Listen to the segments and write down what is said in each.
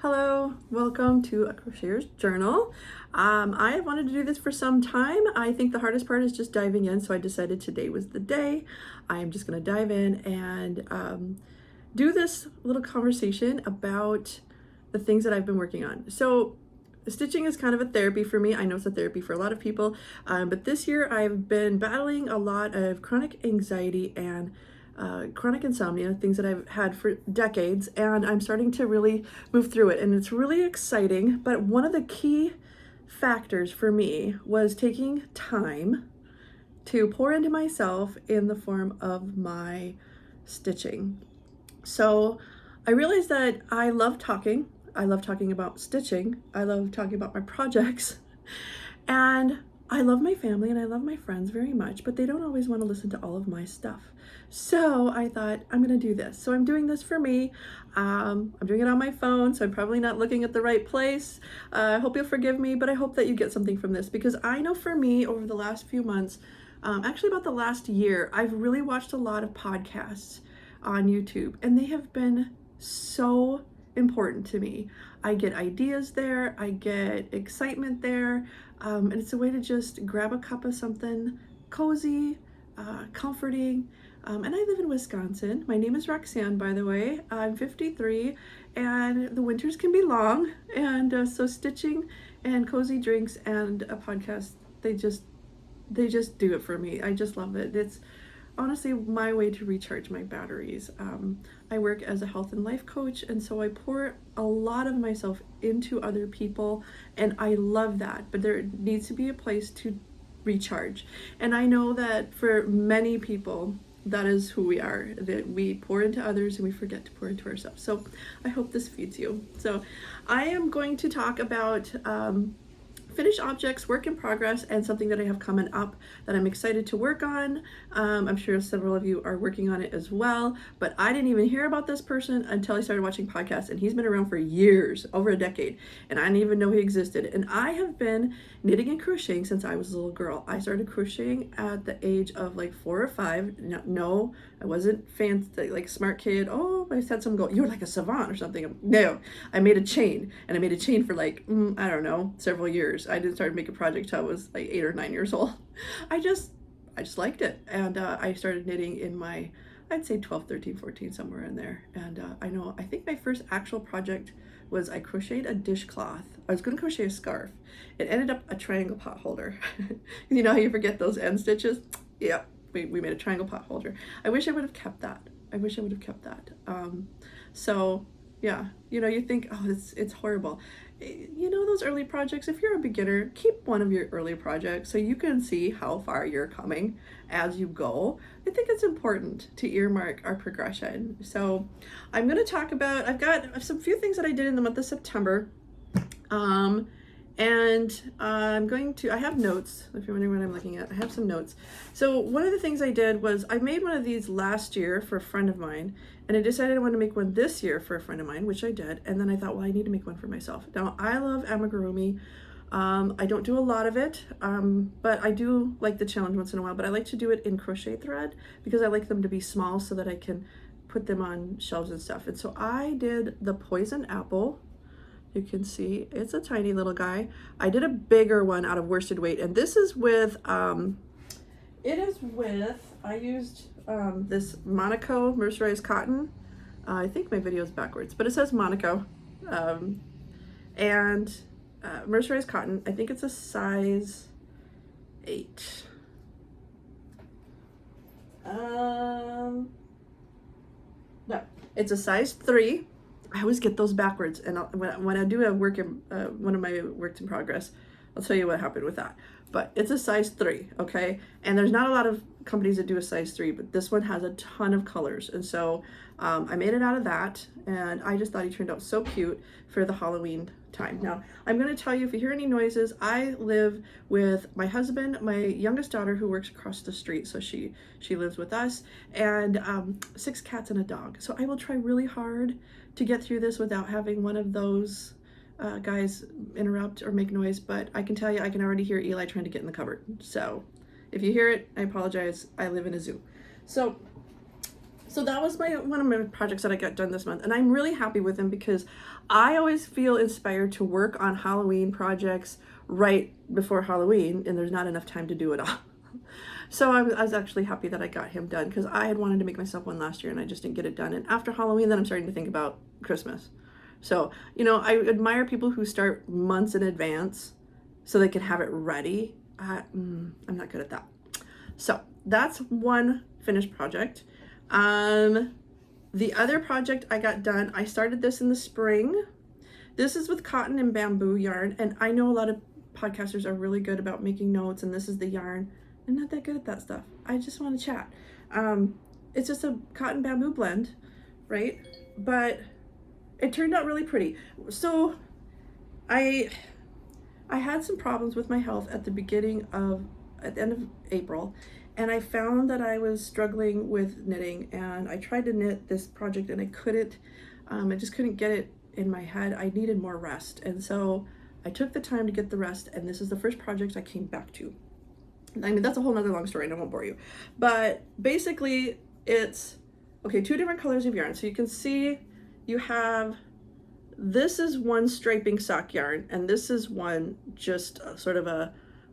Hello, welcome to A Crocheter's Journal. I wanted to do this for some time. I think the hardest part is just diving in, so I decided today was the day. I'm just going to dive in and do this little conversation about the things that I've been working on. So stitching is kind of a therapy for me. I know it's a therapy for a lot of people, but this year I've been battling a lot of chronic anxiety and chronic insomnia, things that I've had for decades, and I'm starting to really move through it, and it's really exciting. But one of the key factors for me was taking time to pour into myself in the form of my stitching. So I realized that I love talking. I love talking about stitching. I love talking about my projects. And I love my family and I love my friends very much, but they don't always want to listen to all of my stuff. So I thought, I'm going to do this. So I'm doing this for me. I'm doing it on my phone, so I'm probably not looking at the right place. I hope you'll forgive me, but I hope that you get something from this, because I know for me over the last few months, actually about the last year, I've really watched a lot of podcasts on YouTube, and they have been so important to me. I get ideas there, I get excitement there, and it's a way to just grab a cup of something cozy, comforting. And I live in Wisconsin. My name is Roxanne, by the way. I'm 53, and the winters can be long, and so stitching and cozy drinks and a podcast, they just do it for me. I just love it. It's honestly my way to recharge my batteries. I work as a health and life coach, and so I pour a lot of myself into other people, and I love that, but there needs to be a place to recharge. And I know that for many people, that is who we are, that we pour into others and we forget to pour into ourselves. So I hope this feeds you. So I am going to talk about finished objects, work in progress, and something that I have coming up that I'm excited to work on. I'm sure several of you are working on it as well, but I didn't even hear about this person until I started watching podcasts, and he's been around for years, over a decade, and I didn't even know he existed. And I have been knitting and crocheting since I was a little girl. I started crocheting at the age of like 4 or 5. No, I wasn't fancy, like smart kid. Oh, I had some go, you're like a savant or something. No, I made a chain, and I made a chain for like, I don't know, several years. I didn't start making projects till I was like 8 or 9 years old. I just liked it, and I started knitting in my, I'd say 12, 13, 14, somewhere in there. And I think my first actual project was I crocheted a dishcloth. I was going to crochet a scarf. It ended up a triangle pot holder. You know how you forget those end stitches? Yeah, we made a triangle pot holder. I wish I would have kept that. So yeah, you think, oh, it's horrible. Those early projects, if you're a beginner, keep one of your early projects so you can see how far you're coming as you go. I think it's important to earmark our progression. So I'm going to talk about, I've got some few things that I did in the month of September. And I have notes, if you're wondering what I'm looking at. I have some notes. So one of the things I did was I made one of these last year for a friend of mine, and I decided I wanted to make one this year for a friend of mine, which I did. And then I thought, well, I need to make one for myself. Now, I love amigurumi. I don't do a lot of it, but I do like the challenge once in a while, but I like to do it in crochet thread because I like them to be small so that I can put them on shelves and stuff. And so I did the poison apple. You can see it's a tiny little guy. I did a bigger one out of worsted weight, and this is with, I used this Monaco mercerized cotton. I think my video is backwards, but it says Monaco. And mercerized cotton, I think it's a size 8. No, it's a size 3. I always get those backwards, and when I do a work in one of my works in progress, I'll tell you what happened with that. But it's a size 3, okay? And there's not a lot of companies that do a size 3, but this one has a ton of colors, and so I made it out of that, and I just thought he turned out so cute for the Halloween time. Now, I'm going to tell you, if you hear any noises, I live with my husband, my youngest daughter, who works across the street, so she lives with us, and 6 cats and a dog. So I will try really hard to get through this without having one of those guys interrupt or make noise, but I can tell you, I can already hear Eli trying to get in the cupboard. So if you hear it, I apologize. I live in a zoo. So So that was one of my projects that I got done this month, and I'm really happy with them because I always feel inspired to work on Halloween projects right before Halloween, and there's not enough time to do it all. So I was actually happy that I got him done because I had wanted to make myself one last year and I just didn't get it done. And after Halloween, then I'm starting to think about Christmas. So, you know, I admire people who start months in advance so they can have it ready. I'm not good at that. So that's one finished project. The other project I got done, I started this in the spring. This is with cotton and bamboo yarn, and I know a lot of podcasters are really good about making notes, and this is the yarn. I'm not that good at that stuff. I just want to chat. It's just a cotton bamboo blend, right? But it turned out really pretty. So I had some problems with my health at the end of April, and I found that I was struggling with knitting, and I tried to knit this project and I couldn't. I just couldn't get it in my head. I needed more rest, and so I took the time to get the rest, and this is the first project I came back to. I mean, that's a whole nother long story and I won't bore you, but basically it's, okay, 2 different colors of yarn. So you can see you have, this is one striping sock yarn, and this is one just sort of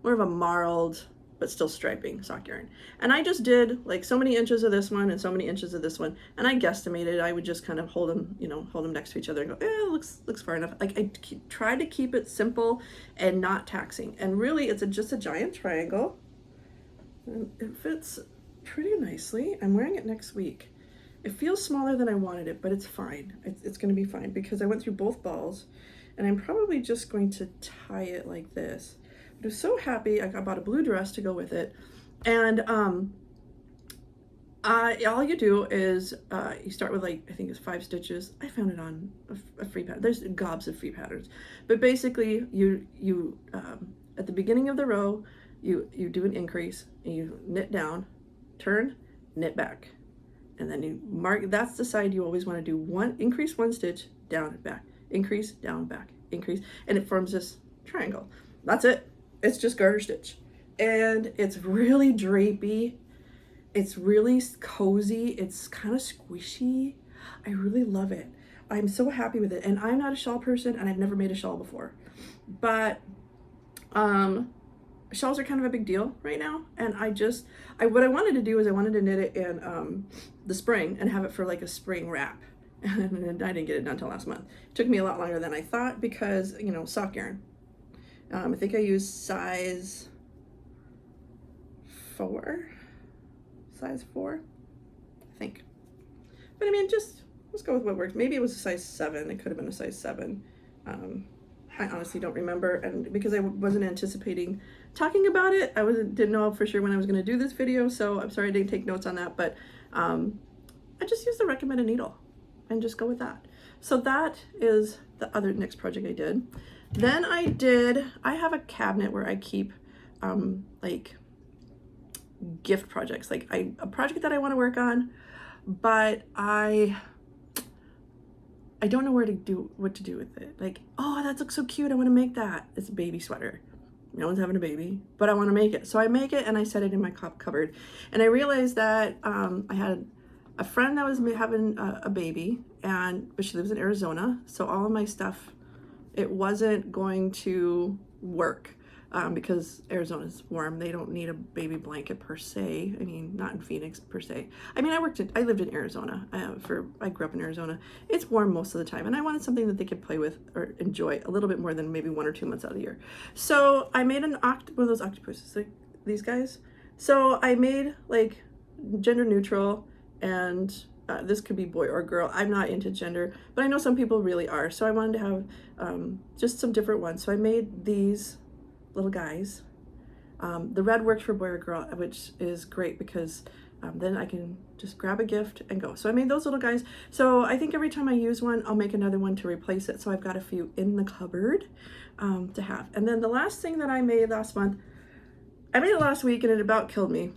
more of a marled but still striping sock yarn. And I just did like so many inches of this one and so many inches of this one, and I guesstimated I would just kind of hold them next to each other and go, it looks far enough. Like I try to keep it simple and not taxing, and really it's just a giant triangle, and it fits pretty nicely. I'm wearing it next week. It feels smaller than I wanted it, but it's fine. It's going to be fine because I went through both balls, and I'm probably just going to tie it like this. But I was so happy. I bought a blue dress to go with it, and all you do is you start with, like, I think it's 5 stitches. I found it on a free pattern. There's gobs of free patterns, but basically you at the beginning of the row you do an increase and you knit down, turn, knit back. And then you mark, that's the side you always want to do. Increase 1 stitch, down, back, increase, down, back, increase, and it forms this triangle. That's it. It's just garter stitch. And it's really drapey. It's really cozy. It's kind of squishy. I really love it. I'm so happy with it. And I'm not a shawl person, and I've never made a shawl before. But shawls are kind of a big deal right now, and what I wanted to do is I wanted to knit it in the spring and have it for like a spring wrap, and I didn't get it done until last month. It took me a lot longer than I thought because, you know, sock yarn. I think I used size 4, I think. But I mean, let's go with what works. Maybe it was a size 7. It could have been a size 7. I honestly don't remember, and because I wasn't anticipating talking about it, didn't know for sure when I was going to do this video, so I'm sorry I didn't take notes on that, but I just used the recommended needle and just go with that. So that is the other next project I did. Then I have a cabinet where I keep like gift projects, like a project that I want to work on, but I don't know what to do with it. Like, oh, that looks so cute, I want to make that. It's a baby sweater. No one's having a baby, but I want to make it. So I make it and I set it in my cupboard. And I realized that I had a friend that was having a baby, but she lives in Arizona. So all of my stuff, it wasn't going to work because Arizona's warm. They don't need a baby blanket per se. I mean, not in Phoenix per se. I mean, I lived in Arizona. I grew up in Arizona. It's warm most of the time, and I wanted something that they could play with or enjoy a little bit more than maybe 1 or 2 months out of the year. So I made one of those octopuses, like these guys. So I made like gender neutral, and this could be boy or girl. I'm not into gender, but I know some people really are. So I wanted to have just some different ones. So I made these little guys. The red works for boy or girl, which is great because then I can just grab a gift and go. So I made those little guys. So I think every time I use one, I'll make another one to replace it. So I've got a few in the cupboard to have. And then the last thing that I made last month, I made it last week and it about killed me.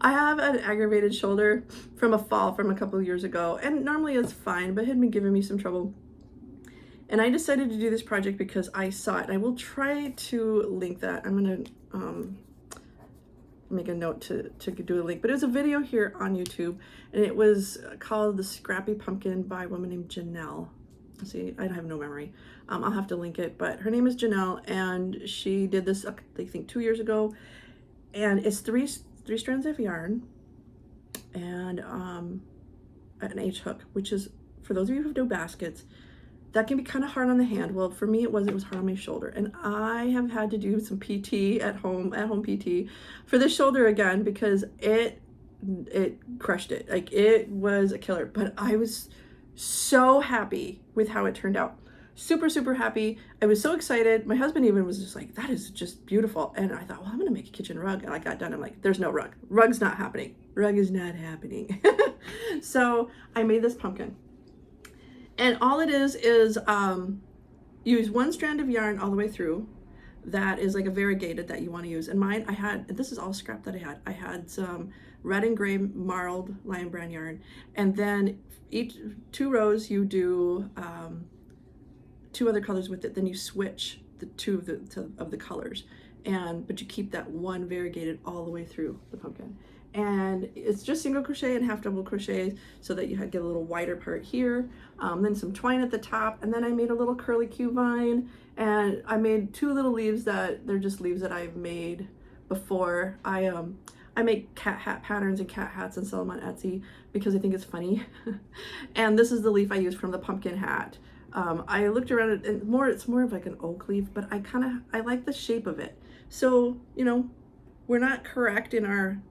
I have an aggravated shoulder from a fall from a couple of years ago, and normally it's fine, but it had been giving me some trouble. And I decided to do this project because I saw it. I will try to link that. I'm gonna make a note to do a link, but it was a video here on YouTube, and it was called The Scrappy Pumpkin by a woman named Janelle. See, I have no memory. I'll have to link it, but her name is Janelle, and she did this, I think 2 years ago, and it's three strands of yarn and an H hook, which is, for those of you who do baskets, that can be kind of hard on the hand. Well, for me, it was hard on my shoulder, and I have had to do some PT at home PT for the shoulder again, because it crushed it. Like, it was a killer, but I was so happy with how it turned out. Super, super happy. I was so excited. My husband even was just like, that is just beautiful. And I thought, well, I'm gonna make a kitchen rug. And I got done. I'm like, there's no rug. Rug's not happening. Rug is not happening. So I made this pumpkin. And all it is use one strand of yarn all the way through. That is like a variegated that you want to use. And mine, this is all scrap that I had. I had some red and gray marled lion brand yarn. And then each 2 rows you do 2 other colors with it. Then you switch the 2 of the colors. But you keep that one variegated all the way through the pumpkin. And it's just single crochet and half double crochet, so that you get a little wider part here, then some twine at the top, and then I made a little curly Q vine, and I made 2 little leaves that they're just leaves that I've made before. I make cat hat patterns and cat hats and sell them on Etsy because I think it's funny. And this is the leaf I used from the pumpkin hat. I looked around it, and it's more of like an oak leaf, but I like the shape of it. So, you know, we're not correct in our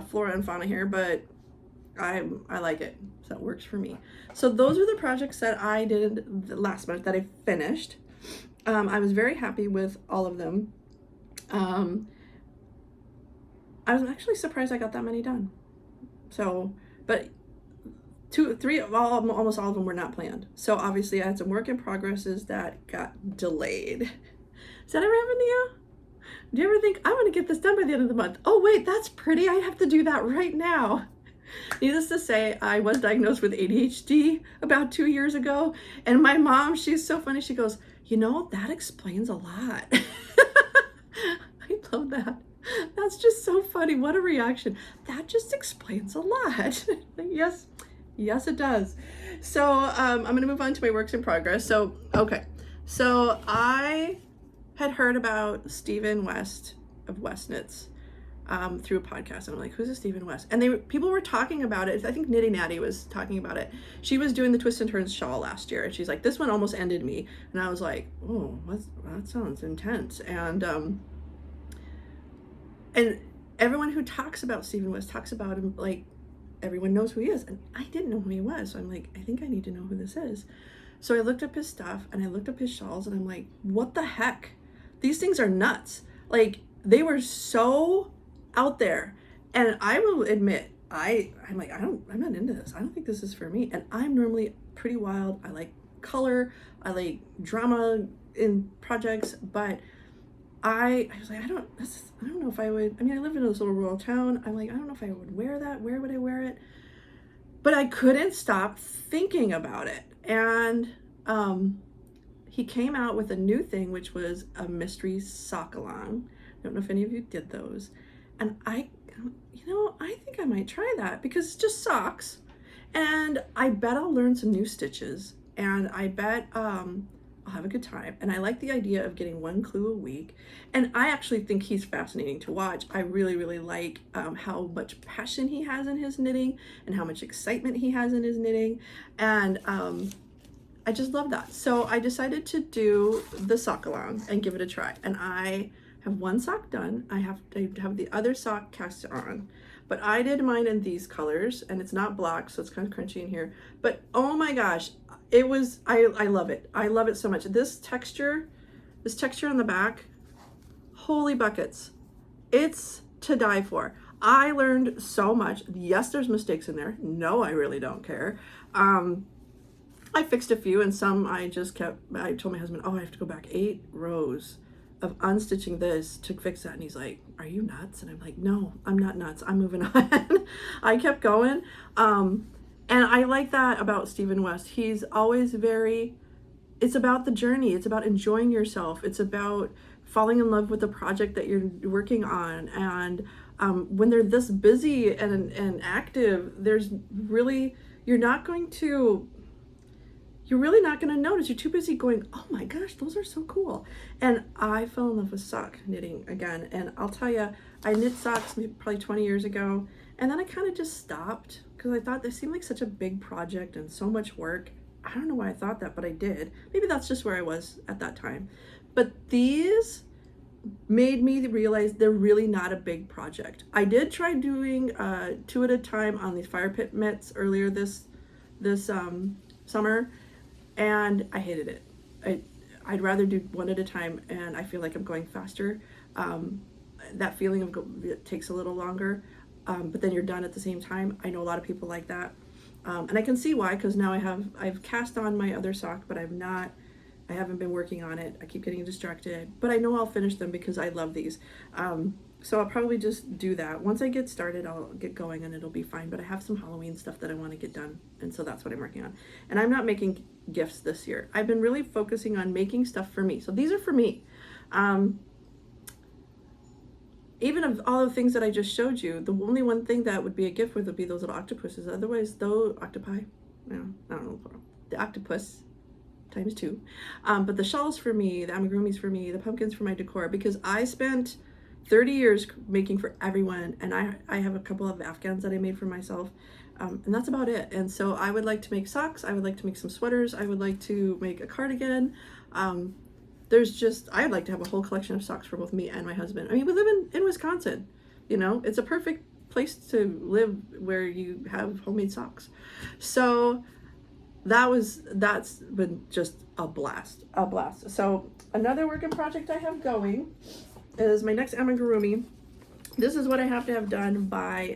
flora and fauna here, but I like it, so it works for me. So those are the projects that I did last month that I finished. I was very happy with all of them. I was actually surprised I got that many done. So, but 2, 3, almost all of them were not planned. So obviously I had some work in progresses that got delayed. Does that ever happen to you? Do you ever think, I'm going to get this done by the end of the month? Oh, wait, that's pretty. I have to do that right now. Needless to say, I was diagnosed with ADHD about 2 years ago. And my mom, she's so funny. She goes, you know, that explains a lot. I love that. That's just so funny. What a reaction. That just explains a lot. Yes, it does. So I'm going to move on to my works in progress. So, okay. So I had heard about Stephen West of Westnitz through a podcast, and I'm like, who's this Stephen West? And people were talking about it. I think Nitty Natty was talking about it. She was doing the Twist and Turns shawl last year, and she's like, this one almost ended me. And I was like, oh, that sounds intense. And everyone who talks about Stephen West talks about him like everyone knows who he is, and I didn't know who he was. So I'm like, I think I need to know who this is. So I looked up his stuff, and I looked up his shawls, and I'm like, what the heck? These things are nuts. Like, they were so out there. And I will admit, I'm not into this. I don't think this is for me. And I'm normally pretty wild. I like color. I like drama in projects. But I was like, I don't know if I would. I mean, I live in this little rural town. I'm like, I don't know if I would wear that. Where would I wear it? But I couldn't stop thinking about it. And he came out with a new thing, which was a mystery sock along. I don't know if any of you did those. And I think I might try that, because it's just socks. And I bet I'll learn some new stitches. And I bet I'll have a good time. And I like the idea of getting 1 clue a week. And I actually think he's fascinating to watch. I really, really like how much passion he has in his knitting, and how much excitement he has in his knitting. And I just love that. So I decided to do the sock along and give it a try. And I have 1 sock done. I have the other sock cast on, but I did mine in these colors, and it's not black, so it's kind of crunchy in here. But oh my gosh, I love it. I love it so much. This texture on the back, holy buckets. It's to die for. I learned so much. Yes, there's mistakes in there. No, I really don't care. I fixed a few, and some I told my husband, oh, I have to go back 8 rows of unstitching this to fix that. And he's like, are you nuts? And I'm like, no, I'm not nuts. I'm moving on. I kept going. And I like that about Stephen West. He's always it's about the journey. It's about enjoying yourself. It's about falling in love with the project that you're working on. And when they're this busy and active, there's really, you're really not going to notice. You're too busy going, oh my gosh, those are so cool. And I fell in love with sock knitting again. And I'll tell you, I knit socks probably 20 years ago. And then I kind of just stopped because I thought they seemed like such a big project and so much work. I don't know why I thought that, but I did. Maybe that's just where I was at that time. But these made me realize they're really not a big project. I did try doing 2 at a time on these fire pit mitts earlier this summer, and I hated it. I'd rather do 1 at a time, and I feel like I'm going faster. That feeling of it takes a little longer, but then you're done at the same time. I know a lot of people like that, and I can see why, because now I've cast on my other sock, but I haven't been working on it. I keep getting distracted, but I know I'll finish them because I love these. So I'll probably just do that. Once I get started, I'll get going and it'll be fine. But I have some Halloween stuff that I want to get done. And so that's what I'm working on. And I'm not making gifts this year. I've been really focusing on making stuff for me. So these are for me. Even of all the things that I just showed you, the only one thing that would be a gift would be those little octopuses. Otherwise, though, octopi, no, I don't know, the octopus times 2. But the shawls for me, the amigurumis for me, the pumpkins for my decor, because I spent 30 years making for everyone, and I have a couple of Afghans that I made for myself, and that's about it. And so I would like to make socks, I would like to make some sweaters, I would like to make a cardigan. I'd like to have a whole collection of socks for both me and my husband. I mean, we live in Wisconsin, you know, it's a perfect place to live where you have homemade socks. So that's been just a blast. So another working project I have going is my next amigurumi. This is what I have to have done by,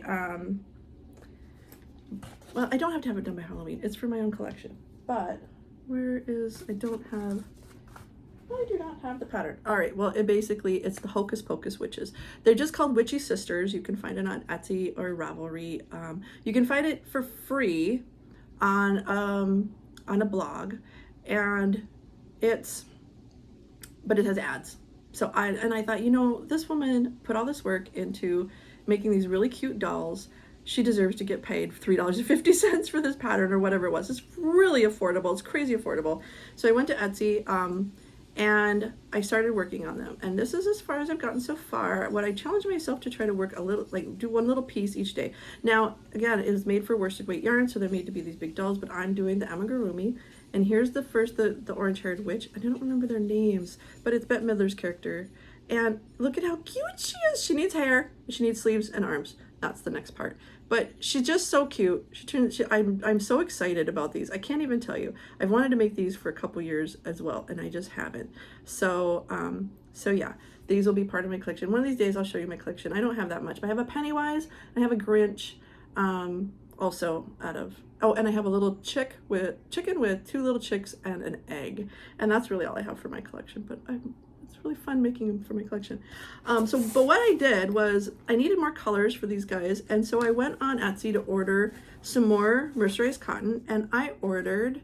well, I don't have to have it done by Halloween. It's for my own collection. But I do not have the pattern. All right, well, it's the Hocus Pocus Witches. They're just called Witchy Sisters. You can find it on Etsy or Ravelry. You can find it for free on a blog, and it has ads. So I thought, you know, this woman put all this work into making these really cute dolls. She deserves to get paid $3.50 for this pattern or whatever it was. It's really affordable. It's crazy affordable. So I went to Etsy and I started working on them. And this is as far as I've gotten so far. What I challenged myself to try to work a little, like do one little piece each day. Now, again, it is made for worsted weight yarn, so they're made to be these big dolls, but I'm doing the amigurumi. And here's the orange-haired witch. I don't remember their names, but it's Bette Midler's character. And look at how cute she is. She needs hair, she needs sleeves and arms. That's the next part. But she's just so cute. I'm so excited about these. I can't even tell you. I've wanted to make these for a couple years as well, and I just haven't. So yeah, these will be part of my collection. One of these days I'll show you my collection. I don't have that much, but I have a Pennywise, I have a Grinch, also and I have a little chicken with 2 little chicks and an egg. And that's really all I have for my collection, but it's really fun making them for my collection. But what I did was I needed more colors for these guys, and so I went on Etsy to order some more mercerized cotton, and I ordered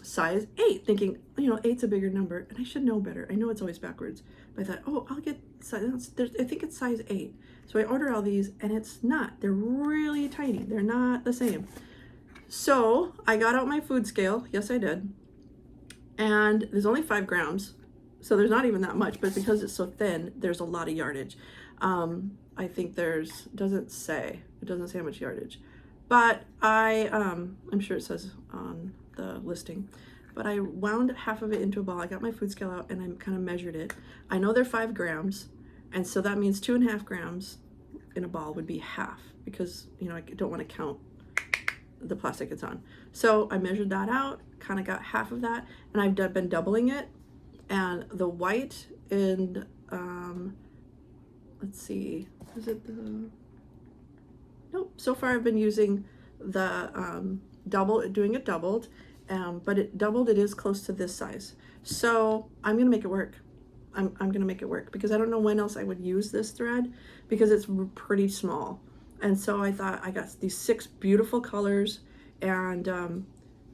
size 8, thinking, you know, 8's a bigger number, and I should know better. I know it's always backwards, but I thought, oh, I'll get size, I think it's size 8. So I ordered all these, and it's not. They're really tiny. They're not the same. So I got out my food scale. Yes, I did. And there's only 5 grams. So there's not even that much, but because it's so thin, there's a lot of yardage. I think it doesn't say how much yardage, but I'm sure it says on the listing. But I wound half of it into a ball. I got my food scale out and I kind of measured it. I know they're 5 grams, and so that means 2.5 grams in a ball would be half, because, you know, I don't want to count the plastic it's on. So I measured that out, kind of got half of that, and I've been doubling it. And the white in, let's see, is it the, nope, so far I've been using the doing it doubled, but it is close to this size. So I'm gonna make it work. I'm gonna make it work, because I don't know when else I would use this thread, because it's pretty small. And so I thought, I got these 6 beautiful colors, and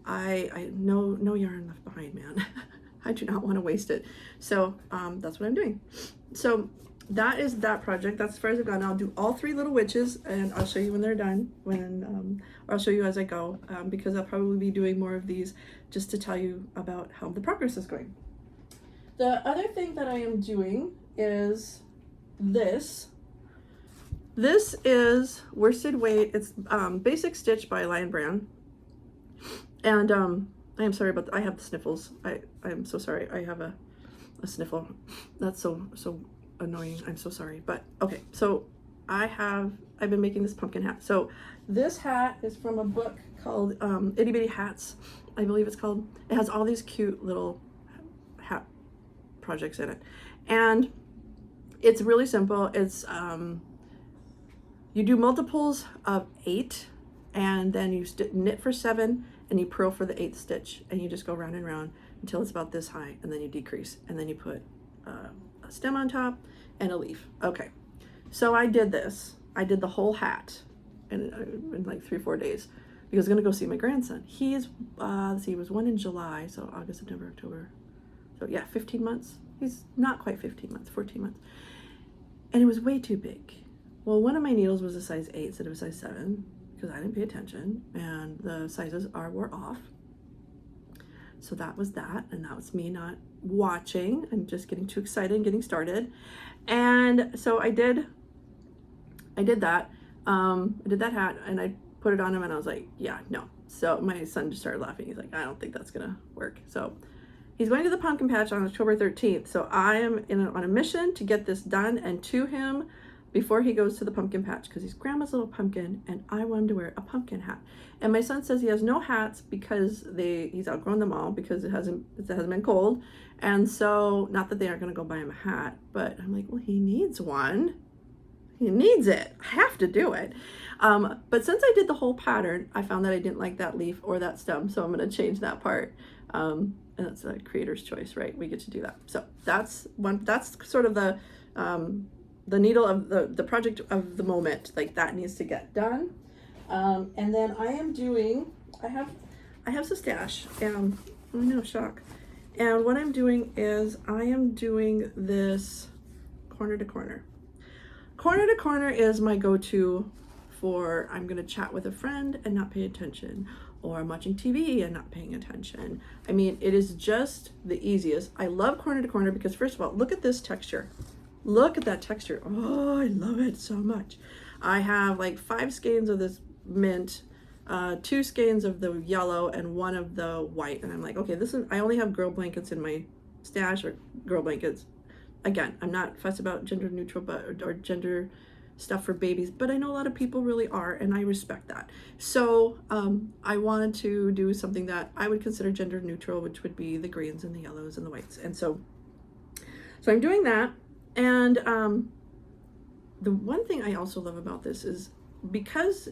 I no yarn left behind, man. I do not want to waste it. So that's what I'm doing. So that is that project. That's as far as I've gone. I'll do all 3 little witches, and I'll show you when they're done, or I'll show you as I go, because I'll probably be doing more of these just to tell you about how the progress is going. The other thing that I am doing is this. This is worsted weight. It's Basic Stitch by Lion Brand. And I am sorry about I have the sniffles. I am so sorry. I have a sniffle. That's so annoying. I'm so sorry. But okay, so I've been making this pumpkin hat. So this hat is from a book called Itty Bitty Hats, I believe it's called. It has all these cute little hat projects in it. And it's really simple. It's you do multiples of 8, and then you knit for 7, and you purl for the 8th stitch, and you just go round and round until it's about this high, and then you decrease, and then you put a stem on top and a leaf. Okay, so I did this. I did the whole hat in like 3-4 days because I'm gonna go see my grandson. He is let's see, he was 1 in July, so August, September, October. So yeah, 15 months. He's not quite 15 months, 14 months, and it was way too big. Well, one of my needles was a size 8 instead of a size 7 because I didn't pay attention, and the sizes were off. So that was that, and that was me not watching and just getting too excited and getting started. And so I did that. I did that hat, and I put it on him, and I was like, yeah, no. So my son just started laughing. He's like, I don't think that's gonna work. So he's going to the pumpkin patch on October 13th. So I am on a mission to get this done and to him before he goes to the pumpkin patch, because he's grandma's little pumpkin, and I want him to wear a pumpkin hat. And my son says he has no hats because he's outgrown them all because it hasn't been cold. And so, not that they aren't going to go buy him a hat, but I'm like, well, he needs one. He needs it. I have to do it. But since I did the whole pattern, I found that I didn't like that leaf or that stem, so I'm going to change that part. And that's a creator's choice, right? We get to do that. So that's sort of the needle of the project of the moment, like that needs to get done. And then I have some stash, and I know, shock. And what I'm doing is I am doing this corner to corner. Corner to corner is my go-to for I'm gonna chat with a friend and not pay attention, or I'm watching TV and not paying attention. I mean, it is just the easiest. I love corner to corner because, first of all, look at this texture. Look at that texture. Oh, I love it so much. I have like 5 skeins of this mint, 2 skeins of the yellow, and 1 of the white. And I'm like, okay, I only have girl blankets in my stash, or girl blankets. Again, I'm not fussed about gender neutral or gender stuff for babies, but I know a lot of people really are, and I respect that. So I wanted to do something that I would consider gender neutral, which would be the greens and the yellows and the whites. And so I'm doing that. And the one thing I also love about this is because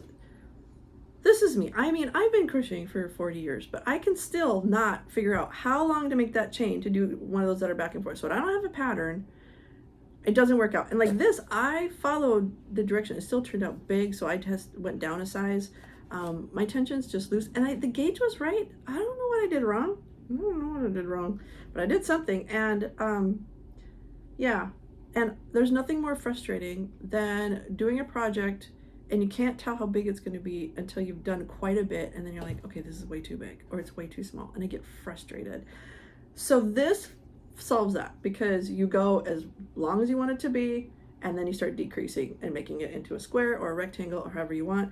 this is me. I mean, I've been crocheting for 40 years, but I can still not figure out how long to make that chain to do one of those that are back and forth. So when I don't have a pattern, it doesn't work out. And like this, I followed the direction. It still turned out big, so I just went down a size. My tension's just loose, and the gauge was right. I don't know what I did wrong. I don't know what I did wrong, but I did something. And yeah. And there's nothing more frustrating than doing a project and you can't tell how big it's going to be until you've done quite a bit, and then you're like, okay, this is way too big, or it's way too small, and I get frustrated. So this solves that, because you go as long as you want it to be, and then you start decreasing and making it into a square or a rectangle or however you want.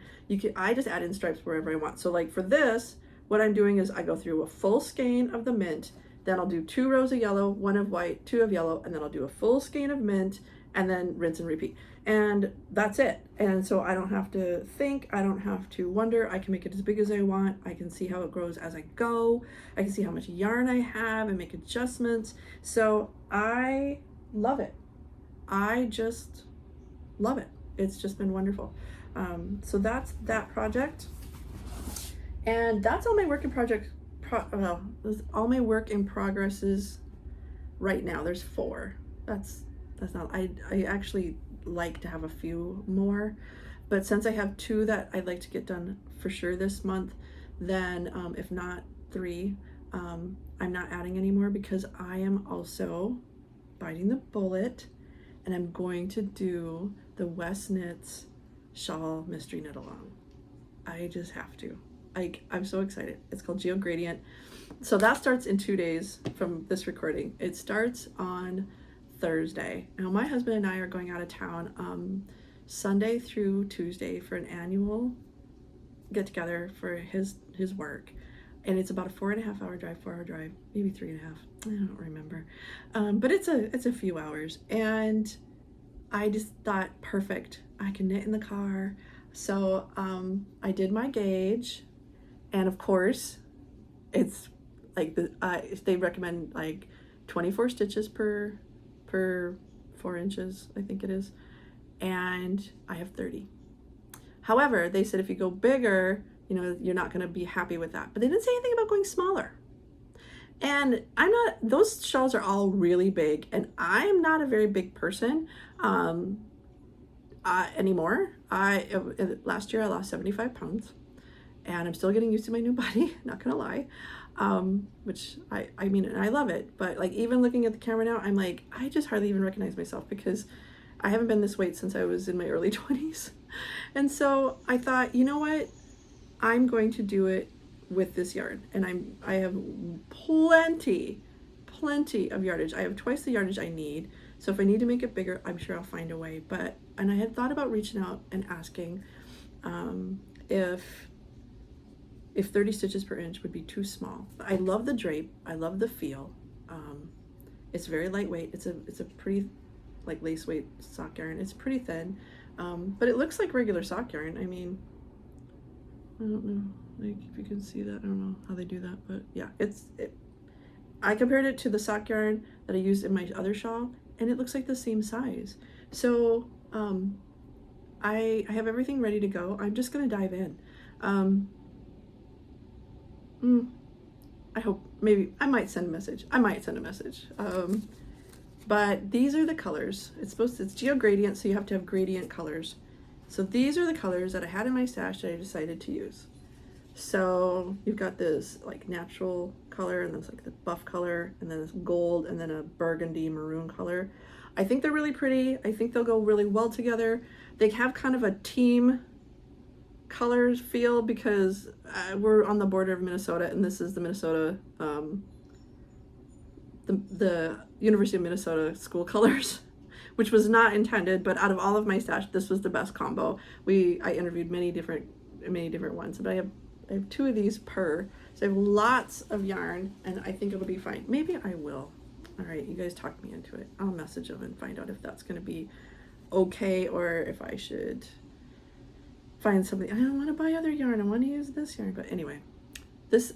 I just add in stripes wherever I want. So like for this, what I'm doing is I go through a full skein of the mint, then I'll do 2 rows of yellow, 1 of white, 2 of yellow, and then I'll do a full skein of mint, and then rinse and repeat. And that's it. And so I don't have to think, I don't have to wonder. I can make it as big as I want. I can see how it grows as I go. I can see how much yarn I have and make adjustments. So I love it. I just love it. It's just been wonderful. So that's that project. And that's all my work in project. All my work in progresses right now. There's 4. That's not. I actually like to have a few more, but since I have 2 that I'd like to get done for sure this month, then if not 3, I'm not adding anymore because I am also biting the bullet and I'm going to do the West Knits shawl mystery knit along. I just have to. I'm so excited. It's called Geo Gradient. So that starts in 2 days from this recording. It starts on Thursday. Now my husband and I are going out of town Sunday through Tuesday for an annual get together for his work. And it's about a 4.5 hour drive, 4 hour drive, maybe 3.5. I don't remember. But it's a few hours. And I just thought, perfect. I can knit in the car. So I did my gauge, and of course, it's like they recommend like 24 stitches per 4 inches, I think it is, and I have 30. However, they said if you go bigger, you're not going to be happy with that. But they didn't say anything about going smaller. And those shawls are all really big, and I'm not a very big person anymore. Last year I lost 75 pounds, and I'm still getting used to my new body, not gonna lie. Which I mean, and I love it, but like even looking at the camera now, I'm like, I just hardly even recognize myself because I haven't been this weight since I was in my early 20s. And so I thought, you know what? I'm going to do it with this yarn, and I have plenty of yardage. I have twice the yardage I need. So if I need to make it bigger, I'm sure I'll find a way. And I had thought about reaching out and asking if 30 stitches per inch would be too small. I love the drape. I love the feel. It's very lightweight. It's a pretty like lace weight sock yarn. It's pretty thin, but it looks like regular sock yarn. I mean, I don't know, like if you can see that. I don't know how they do that, but yeah, I compared it to the sock yarn that I used in my other shawl, and it looks like the same size. So I have everything ready to go. I'm just gonna dive in. I hope, maybe I might send a message. But these are the colors. It's Geo Gradient, so you have to have gradient colors. So these are the colors that I had in my stash that I decided to use. So you've got this like natural color, and there's like the buff color, and then this gold, and then a burgundy maroon color. I think they're really pretty. I think they'll go really well together. They have kind of a team colors feel because we're on the border of Minnesota, and this is the Minnesota, the University of Minnesota school colors, which was not intended, but out of all of my stash, this was the best combo. I interviewed many different ones, but I have 2 of these per, so I have lots of yarn, and I think it'll be fine. Maybe I will. All right, you guys talked me into it. I'll message them and find out if that's going to be okay, or if I should find something. I don't want to buy other yarn. I want to use this yarn. But anyway,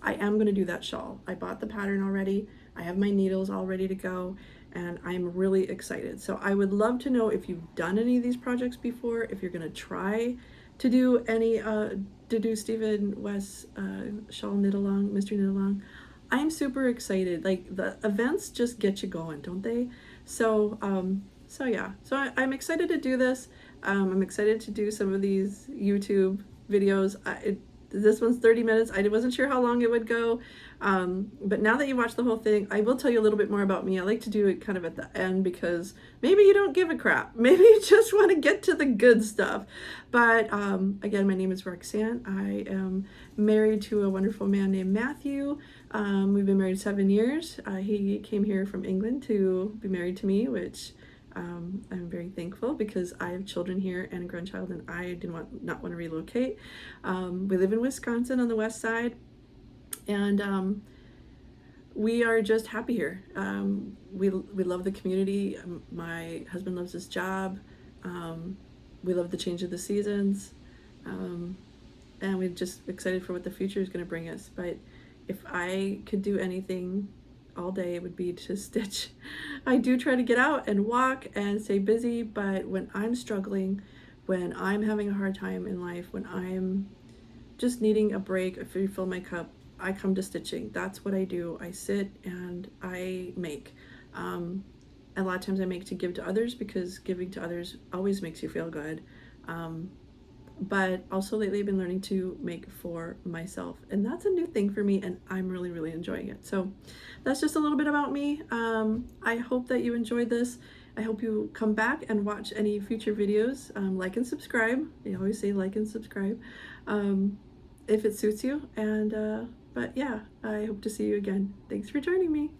I am going to do that shawl. I bought the pattern already. I have my needles all ready to go, and I'm really excited. So I would love to know if you've done any of these projects before, if you're going to try to do any, to do Stephen West's shawl knit along, mystery knit along. I'm super excited. Like, the events just get you going, don't they? So, yeah. So I'm excited to do this. I'm excited to do some of these YouTube videos. This one's 30 minutes. I wasn't sure how long it would go. But now that you watch the whole thing, I will tell you a little bit more about me. I like to do it kind of at the end because maybe you don't give a crap. Maybe you just want to get to the good stuff. But again, my name is Roxanne. I am married to a wonderful man named Matthew. We've been married 7 years. He came here from England to be married to me, which I'm very thankful because I have children here and a grandchild, and I not want to relocate. We live in Wisconsin on the west side, and we are just happy here. We love the community. My husband loves his job. We love the change of the seasons, and we're just excited for what the future is going to bring us. But if I could do anything all day, it would be to stitch. I do try to get out and walk and stay busy, but when I'm struggling, when I'm having a hard time in life, when I'm just needing a break, if you fill my cup, I come to stitching. That's what I do. I sit and I make. A lot of times I make to give to others because giving to others always makes you feel good. but also lately I've been learning to make for myself, and that's a new thing for me, and I'm really enjoying it. So that's just a little bit about me. I hope that you enjoyed this. I hope you come back and watch any future videos. Like and subscribe. I always say like and subscribe if it suits you. And but yeah, I hope to see you again. Thanks for joining me.